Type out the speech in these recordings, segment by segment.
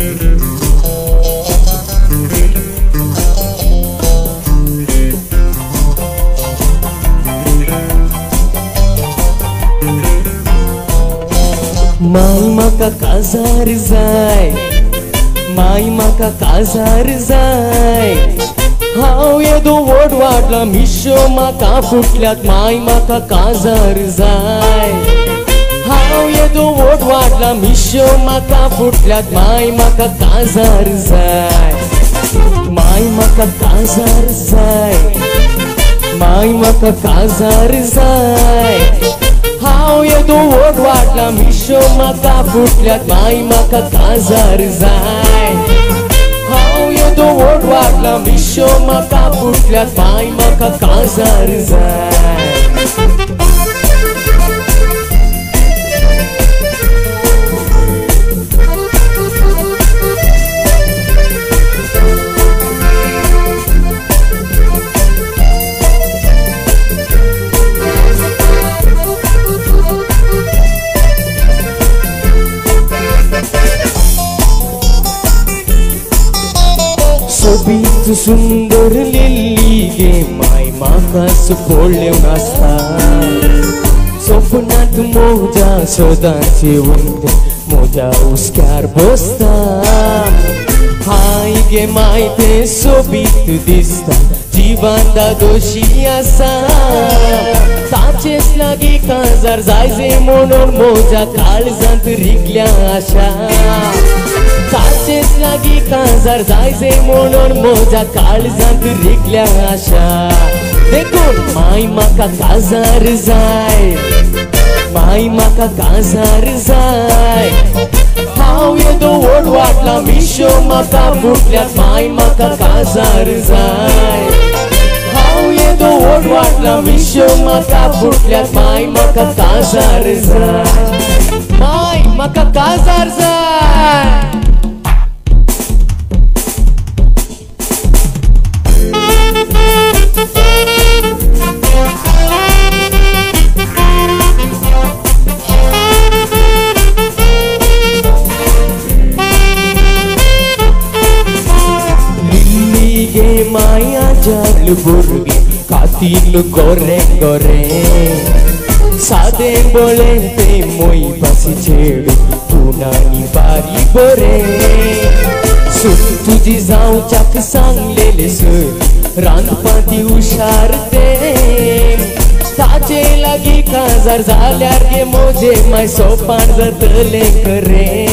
माई म्हाका काजार जाय, माई म्हाका काजार जाय। हांव येदो व्हड वाडला मिशो म्हाका फुटल्यात, माई म्हाका काजार जाय। हांव येदो व्हड वाडला मिशो म्हाका फुटल्यात, माई म्हाका काजार जाय। माई म्हाका काजार जाय, माई म्हाका काजार जाय। हांव येदो व्हड वाडला मिशो म्हाका फुटल्यात, माई म्हाका काजार जाय। हांव येदो व्हड वाडला मिशो म्हाका फुटल्यात, माई म्हाका काजार जाय। सोबीत सुंदर लिली गे माय म्हाका सुपोळ्यो नासता। सपनांत मोजा सोदांचे वंत मोजा उस्क्यार बसता। हाय गे माय ते सोबीत दिसता, जिवांदा दोशी आसा। ताचेच लागी काजार जायजे म्हणून मोजा काळजांत रिगल्या आशा। ताचेच लागी काजार जायजे म्हणून मोजा काळजांत रिगल्या आशा। देखून माय म्हाका काजार जाय, माय म्हाका काजार जाय। हांव येदो व्हड वाडला मिशो म्हाका फुटल्यात, माय म्हाका काजार जाय। हांव येदो व्हड वाडला मिशो म्हाका फुटल्यात, माय म्हाका काजार जाय। माय म्हाका काजार जाय। माया जाल भुरगे खातील गोरे गोरे। सादे बोळे ते मोई पासी चेडू पुनानी बारी बरे। सून तुजी जावच्याक सांगलेले सर रांदपाती हुशार ते। ताचे लागी काजार जाल्यार गे मोजे माय सोपान जातले खरे।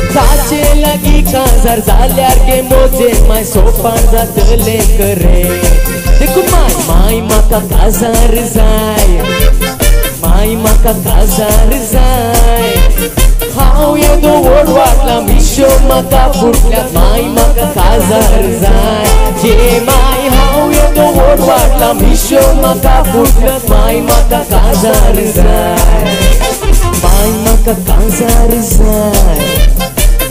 ताचे लागी काजार जाल्यार गे मोजे माय सोपान जातले खरे। देखून माय म्हाका काजार जाय, माय म्हाका काजार जाय। हांव येदो व्हड वाडला मिशो म्हाका फुटल्यात, माय म्हाका काजार जाय। जे माय हांव येदो व्हड वाडला मिशो म्हाका फुटल्यात, माय म्हाका काजार जाय। माय म्हाका काजार जाय,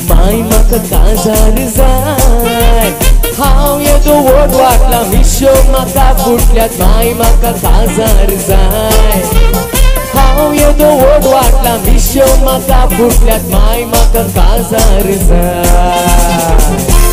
माय म्हाका काजार जाय। हांव येदो व्हड वाडला मिशो म्हाका फुटल्यात, माय म्हाका काजार जाय। हांव येदो व्हड वाडला मिशो म्हाका फुटल्यात, माय म्हाका काजार जाय।